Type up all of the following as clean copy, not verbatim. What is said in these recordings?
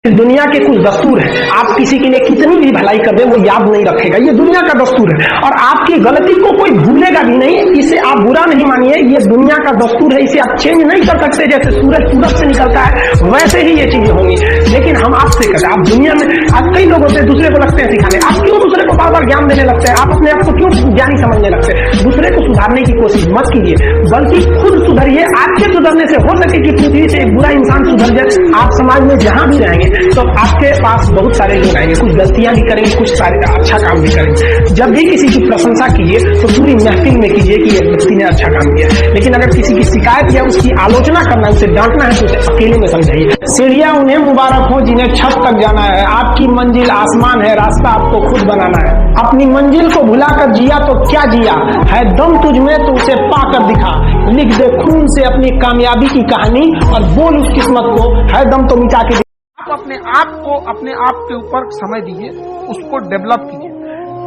इस दुनिया के कुछ दस्तूर है, आप किसी के लिए कितनी भी भलाई कर दे वो याद नहीं रखेगा, ये दुनिया का दस्तूर है। और आपकी गलती को कोई भूलेगा भी नहीं, इसे आप बुरा नहीं मानिए, ये दुनिया का दस्तूर है, इसे आप चेंज नहीं कर सकते। जैसे सूरज पूरब से निकलता है वैसे ही ये चीजें होंगी। लेकिन हम आपसे कहते हैं, आप दुनिया में आज कई लोगों से दूसरे को लगते हैं सिखाने, आप क्यों दूसरे को बार बार ज्ञान देने लगते हैं? आप अपने आप को क्यों ज्ञानी समझने लगते हैं? दूसरे को सुधारने की कोशिश मत कीजिए, बल्कि खुद सुधरिए। आपके सुधरने से हो सके कि पृथ्वी से एक बुरा इंसान सुधर जाए। आप समाज में जहां भी रहेंगे तो आपके पास बहुत सारे लोग आएंगे, कुछ गलतियां भी करेंगे, कुछ सारे अच्छा काम भी करेंगे। जब भी किसी की प्रशंसा कीजिए तो पूरी महफिल में कीजिए कि ये व्यक्ति ने अच्छा काम किया। लेकिन अगर किसी की शिकायत या उसकी आलोचना करना, उसे डांटना है तो उसे अकेले में समझाइए। सीढ़ियां उन्हें मुबारक हो जिन्हें छत तक जाना है, आपकी मंजिल आसमान है, रास्ता आपको खुद बनाना है। अपनी मंजिल को भुलाकर जिया तो क्या जिया है, दम तुझमें तो उसे पाकर दिखा। लिख दे खून से अपनी कामयाबी की कहानी और बोल उस किस्मत को, है दम तो मिटा के। आप अपने आप को अपने आप के ऊपर समय दीजिए, उसको डेवलप कीजिए।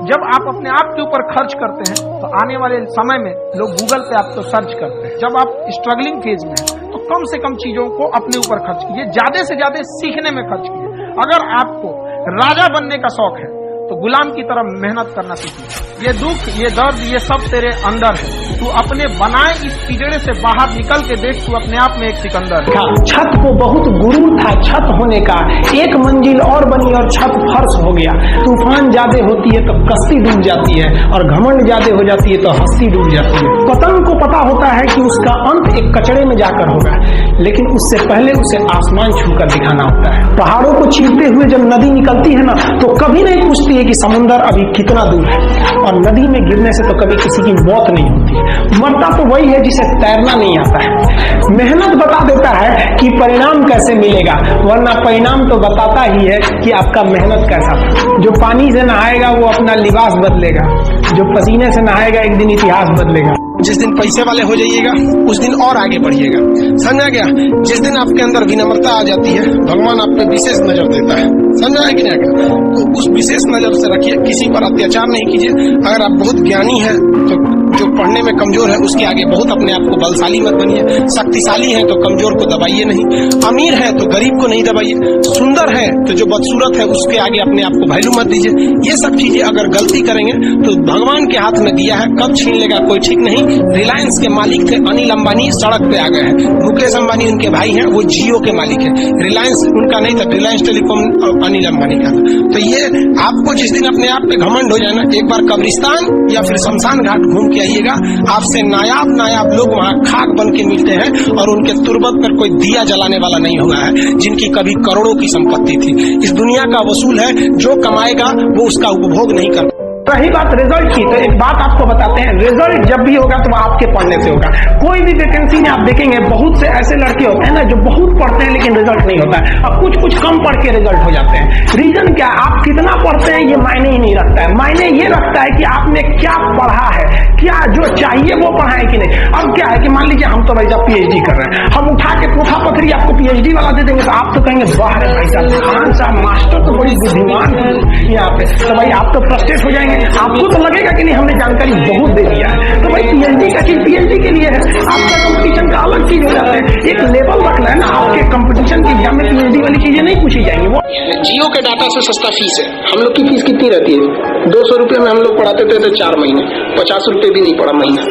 जब आप अपने आप के ऊपर खर्च करते हैं तो आने वाले समय में लोग गूगल पे आपको सर्च करते हैं। जब आप स्ट्रगलिंग फेज में हैं तो कम से कम चीजों को अपने ऊपर खर्च कीजिए, ज्यादा से ज्यादा सीखने में खर्च कीजिए। अगर आपको राजा बनने का शौक है तो गुलाम की तरह मेहनत करना सीखिए। ये दुख, ये दर्द, ये सब तेरे अंदर है। तू अपने बनाए इस पिंजरे से बाहर निकल के देख, तू अपने आप में एक सिकंदर है। छत को बहुत गुरूर था छत होने का, एक मंजिल और बनी और छत फर्श हो गया। तूफान ज्यादा होती है तो कश्ती डूब जाती है, और घमंड ज्यादा हो जाती है तो हस्ती डूब जाती है। पतंग को पता होता है कि उसका अंत एक कचड़े में जाकर होगा, लेकिन उससे पहले उसे आसमान छूकर दिखाना होता है। पहाड़ों को चीरते हुए जब नदी निकलती है ना, तो कभी नहीं पूछती है कि समुद्र अभी कितना दूर है, और नदी में गिरने से तो कभी किसी की मौत नहीं होती। मरता तो वही है जिसे तैरना नहीं आता है। मेहनत बता देता है कि परिणाम कैसे मिलेगा, वरना परिणाम तो बताता ही है कि आपका मेहनत कैसा था। जो पानी से नहाएगा वो अपना लिबास बदलेगा, जो पसीने से नहाएगा एक दिन इतिहास बदलेगा। जिस दिन पैसे वाले हो जाइएगा उस दिन और आगे बढ़िएगा, समझा गया? जिस दिन आपके अंदर विनम्रता आ जाती है, भगवान आप पे विशेष नजर देता है, समझा है कि नहीं? तो उस विशेष नजर से रखिए, किसी पर अत्याचार नहीं कीजिए। अगर आप बहुत ज्ञानी हैं तो जो पढ़ने में कमजोर है उसके आगे बहुत अपने आप को बलशाली मत बनिए। शक्तिशाली है तो कमजोर को दबाइए नहीं, अमीर है तो गरीब को नहीं दबाइए, सुंदर है तो जो बदसूरत है उसके आगे अपने आप को वैल्यू मत दीजिए। ये सब चीजें अगर गलती करेंगे तो भगवान के हाथ में दिया है, कब छीन लेगा कोई ठीक नहीं। रिलायंस के मालिक थे अनिल अंबानी, सड़क पे आ गए हैं। मुकेश अंबानी उनके भाई हैं, वो जियो के मालिक है। रिलायंस उनका नहीं था, रिलायंस टेलीकॉम अनिल अंबानी का था। तो ये आपको जिस दिन अपने आप पे घमंड हो जाए ना, एक बार कब्रिस्तान या फिर शमशान घाट घूम के आइएगा, आपसे नायाब लोग वहाँ खाक बन के मिलते हैं, और उनके तुरबत पर कोई दिया जलाने वाला नहीं हुआ है, जिनकी कभी करोड़ों की संपत्ति थी। इस दुनिया का वसूल है, जो कमाएगा वो उसका उपभोग नहीं कर। रही बात रिजल्ट की, तो एक बात आपको बताते हैं, रिजल्ट जब भी होगा तो आपके पढ़ने से होगा। कोई भी वैकेंसी में आप देखेंगे बहुत से ऐसे लड़के होते हैं ना जो बहुत पढ़ते हैं लेकिन रिजल्ट नहीं होता है, और कुछ कम पढ़ के रिजल्ट हो जाते हैं। रीजन क्या? आप कितना पढ़ते हैं ये मायने ही नहीं रखता है, मायने ये रखता है कि आपने क्या पढ़ा है, क्या जो चाहिए वो पढ़ा है कि नहीं। अब क्या है कि मान लीजिए हम तो भाई साहब पीएचडी कर रहे हैं, हम उठा के कोठा पथरी आपको पीएचडी वाला दे देंगे तो आप तो कहेंगे वाह रे भाई साहब, खान साहब मास्टर तो बड़ी बुद्धिमान है यहाँ पे। तो भाई आप तो फ्रस्ट्रेट हो जाएंगे, आपको तो लगेगा कि नहीं हमने जानकारी बहुत दे दिया है। तो भाई पीएचडी का चीज पीएचडी के लिए है, आपका कंपटीशन का अलग चीज हो जाता है। एक लेवल रखना है ना, आपके कंपटीशन की एग्जाम में पीएचडी वाली चीजें नहीं पूछी जाएंगी। वो जियो के डाटा से सस्ता फीस है। हम लोग की फीस कितनी रहती है? 200 रुपये में हम लोग पढ़ाते थे तो 4 महीने, 50 रुपये भी नहीं पड़ा महीना।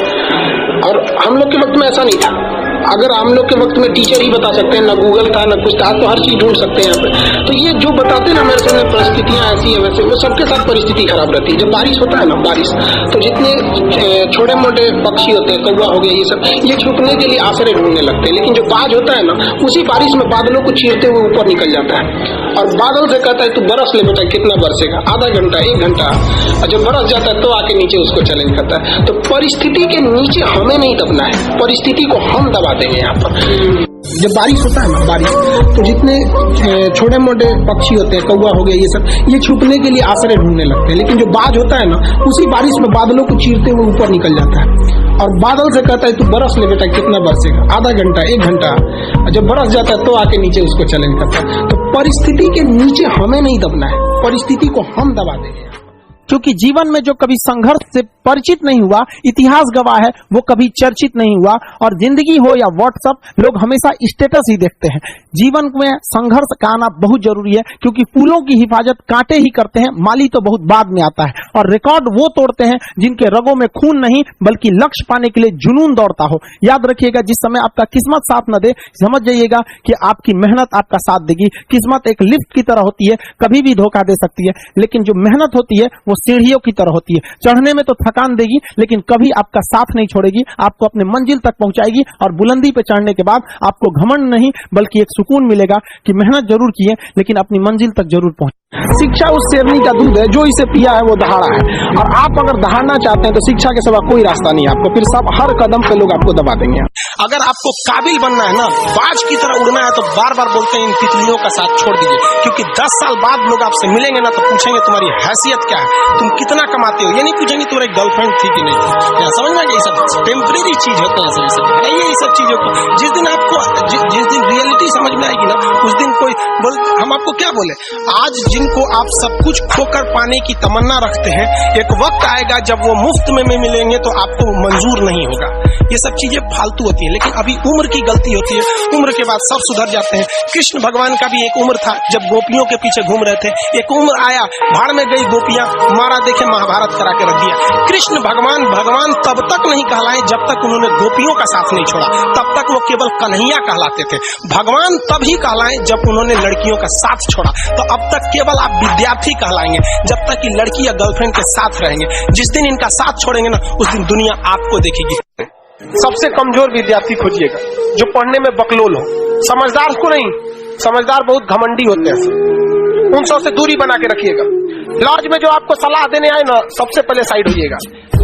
और हम लोग के वक्त में ऐसा नहीं था। अगर हम लोग के वक्त में टीचर ही बता सकते हैं, ना गूगल था ना कुछ था, तो हर चीज ढूंढ सकते हैं यहाँ पे। तो ये जो बताते हैं ना मेरे सामने परिस्थितियां ऐसी है वैसे, वो सबके साथ परिस्थिति खराब रहती है। जब बारिश होता है ना, बारिश तो जितने छोटे मोटे पक्षी होते हैं, कौवा हो गया, ये सब, ये छुपने के लिए आश्रय ढूंढने लगते हैं। लेकिन जो बाज होता है ना, उसी बारिश में बादलों को चीरते हुए ऊपर निकल जाता है, और बादल से कहता है तू बरस ले बेटा, कितना बरसेगा? आधा घंटा, 1 घंटा। और जब बरस जाता है तो आके नीचे उसको चैलेंज करता है। तो परिस्थिति के नीचे हमें नहीं दबना है, परिस्थिति को हम दबा देंगे यहाँ पर। जब बारिश होता है ना, बारिश तो जितने छोटे मोटे पक्षी होते हैं, कौवा हो गया, ये सब, ये छुपने के लिए आश्रय ढूंढने लगते हैं। लेकिन जो बाज होता है ना, उसी बारिश में बादलों को चीरते हुए ऊपर निकल जाता है, और बादल से कहता है तू बरस ले बेटा, कितना बरसेगा? आधा घंटा, 1 घंटा। जब बरस जाता है तो आके नीचे उसको चैलेंज करता है। तो परिस्थिति के नीचे हमें नहीं दबना है, परिस्थिति को हम दबा देंगे। क्योंकि जीवन में जो कभी संघर्ष से परिचित नहीं हुआ, इतिहास गवाह है, वो कभी चर्चित नहीं हुआ। और जिंदगी हो या व्हाट्सएप, लोग हमेशा स्टेटस ही देखते हैं। जीवन में संघर्ष का आना बहुत जरूरी है, क्योंकि फूलों की हिफाजत कांटे ही करते हैं, माली तो बहुत बाद में आता है। और रिकॉर्ड वो तोड़ते हैं जिनके रगों में खून नहीं बल्कि लक्ष्य पाने के लिए जुनून दौड़ता हो। याद रखिएगा, जिस समय आपका किस्मत साथ न दे, समझ जाइएगा कि आपकी मेहनत आपका साथ देगी। किस्मत एक लिफ्ट की तरह होती है, कभी भी धोखा दे सकती है, लेकिन जो मेहनत होती है वो सीढ़ियों की तरह होती है। चढ़ने में तो थकान देगी, लेकिन कभी आपका साथ नहीं छोड़ेगी, आपको अपने मंजिल तक पहुंचाएगी। और बुलंदी पे चढ़ने के बाद आपको घमंड नहीं बल्कि एक सुकून मिलेगा कि मेहनत जरूर की है, लेकिन अपनी मंजिल तक जरूर पहुंचे। शिक्षा उस शेरनी का दूध है जो इसे पिया है वो दहाड़ा है। और आप अगर दहाड़ना चाहते हैं तो शिक्षा के सिवा कोई रास्ता नहीं है आपको, फिर सब हर कदम पे लोग आपको दबा देंगे। अगर आपको काबिल बनना है ना, बाज की तरह उड़ना है, तो बार बार बोलते हैं इन तितलियों का साथ छोड़ दीजिए, क्योंकि 10 साल बाद लोग आपसे मिलेंगे ना तो पूछेंगे तुम्हारी हैसियत क्या है, तुम कितना कमाते हो। ये नहीं पूछेंगे तुम्हारी गर्लफ्रेंड थी कि नहीं थी। समझ में ये सब टेम्परेरी चीज होते हैं। ये सब चीजों को जिस दिन आपको जिस दिन रियलिटी समझ में आएगी ना, उस दिन कोई बोल, हम आपको क्या बोले, आज जिनको आप सब कुछ खोकर पाने की तमन्ना रखते हैं, एक वक्त आएगा जब वो मुफ्त में मिलेंगे तो आपको मंजूर नहीं होगा। ये सब चीजें फालतू होती है, लेकिन अभी उम्र की गलती होती है। उम्र के बाद सब सुधर जाते हैं। कृष्ण भगवान का भी एक उम्र था जब गोपियों के पीछे घूम रहे थे। एक उम्र आया, भाड़ में गई गोपियां, मारा देखे महाभारत करा के रख दिया। कृष्ण भगवान तब तक नहीं कहलाए जब तक उन्होंने गोपियों का साथ नहीं छोड़ा, तब तक वो केवल कन्हैया कहलाते थे। भगवान तभी कहलाए जब उन्होंने लड़कियों का साथ छोड़ा। तो अब तक केवल आप विद्यार्थी कहलाएंगे जब तक कि लड़की या गर्लफ्रेंड के साथ रहेंगे। जिस दिन इनका साथ छोड़ेंगे ना, उस दिन दुनिया आपको देखेगी। सबसे कमजोर विद्यार्थी खोजिएगा जो पढ़ने में बकलोल हो, समझदार को नहीं। समझदार बहुत घमंडी होते हैं, उन सब से दूरी बना के रखिएगा। लॉज में जो आपको सलाह देने आए ना, सबसे पहले साइड होइएगा।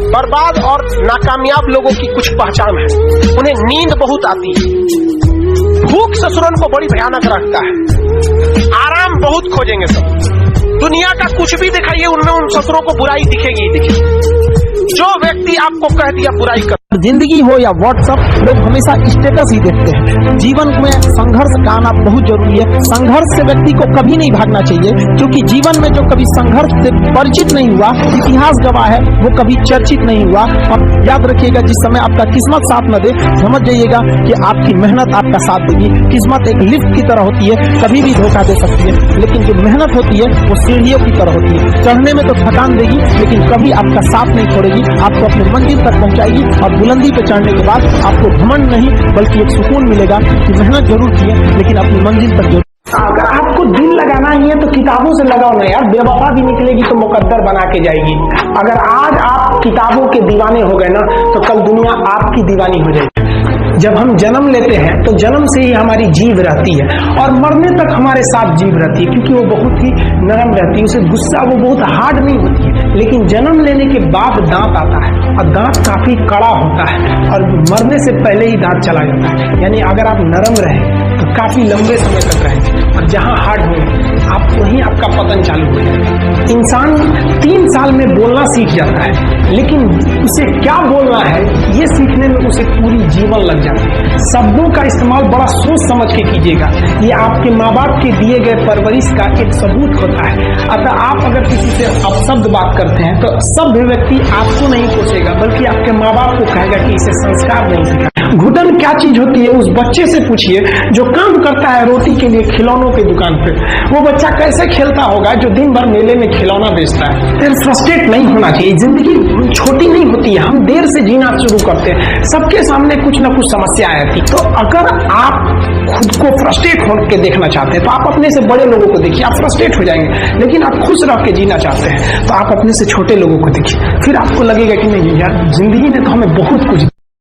बर्बाद और नाकामयाब लोगों की कुछ पहचान है, उन्हें नींद बहुत आती है, भूख ससुरन को बड़ी भयानक रखता है, आराम बहुत खोजेंगे सब। दुनिया का कुछ भी दिखाइए, उनमें उन ससुरों को बुराई दिखेगी ही दिखेगी। जो व्यक्ति आपको कह दिया बुराई कर, जिंदगी हो या व्हाट्सएप, लोग हमेशा स्टेटस ही देखते हैं। जीवन में संघर्ष का आना बहुत जरूरी है। संघर्ष से व्यक्ति को कभी नहीं भागना चाहिए, क्योंकि जीवन में जो कभी संघर्ष से परिचित नहीं हुआ, इतिहास गवाह है, वो कभी चर्चित नहीं हुआ। और याद रखिएगा, जिस समय आपका किस्मत साथ न दे, समझ जाइएगा कि आपकी मेहनत आपका साथ देगी। किस्मत एक लिफ्ट की तरह होती है, कभी भी धोखा दे सकती है, लेकिन जो मेहनत होती है वो सीढ़ियों की तरह होती है। चढ़ने में तो थकान देगी, लेकिन कभी आपका साथ नहीं छोड़ेगी, आपको अपने मंजिल तक पहुंचाएगी। और बुलंदी पे चढ़ने के बाद आपको घमंड नहीं बल्कि एक सुकून मिलेगा कि मेहनत जरूर की है, लेकिन अपनी मंजिल तक जरूर। अगर आपको दिल लगाना ही है तो किताबों से लगाओ ना यार। बेवफा भी निकलेगी तो मुकद्दर बना के जाएगी। अगर आज आप किताबों के दीवाने हो गए ना, तो कल दुनिया आपकी दीवानी हो जाएगी। जब हम जन्म लेते हैं तो जन्म से ही हमारी जीभ रहती है और मरने तक हमारे साथ जीभ रहती है, क्योंकि वो बहुत ही नरम रहती है, उसे गुस्सा वो बहुत हार्ड नहीं होती है। लेकिन जन्म लेने के बाद दांत आता है और दांत काफी कड़ा होता है और मरने से पहले ही दांत चला जाता है। यानी अगर आप नरम रहे तो काफी लंबे समय तक रहेंगे, और जहां हार्ड होंगे आप वहीं आपका पतन चालू हो जाएगा। इंसान 3 साल में बोलना सीख जाता है, लेकिन उसे क्या बोलना है ये सीखने में उसे पूरी जीवन लग जाता है। शब्दों का इस्तेमाल बड़ा सोच समझ के कीजिएगा। ये आपके माँ बाप के दिए गए परवरिश का एक सबूत होता है। अतः आप अगर किसी से अपशब्द बात करते हैं तो सभ्य व्यक्ति आपको नहीं कोसेगा, बल्कि आपके माँ बाप को कहेगा कि इसे संस्कार नहीं सिखा। घुटन क्या चीज होती है उस बच्चे से पूछिए जो काम करता है रोटी के लिए खिलौनों की दुकान पे। वो बच्चा कैसे खेलता होगा जो दिन भर मेले में खिलौना बेचता है। फिर फ्रस्ट्रेट नहीं होना चाहिए। जिंदगी छोटी नहीं होती है, हम देर से जीना शुरू करते हैं, सबके सामने कुछ ना कुछ समस्या आती। तो अगर आप खुद को फ्रस्ट्रेट होकर देखना चाहते हैं तो आप अपने से बड़े लोगों को देखिए, आप फ्रस्ट्रेट हो जाएंगे। लेकिन आप खुश रह के जीना चाहते हैं तो आप अपने से छोटे लोगों को देखिए, फिर आपको लगेगा कि नहीं यार, जिंदगी ने तो हमें बहुत कुछ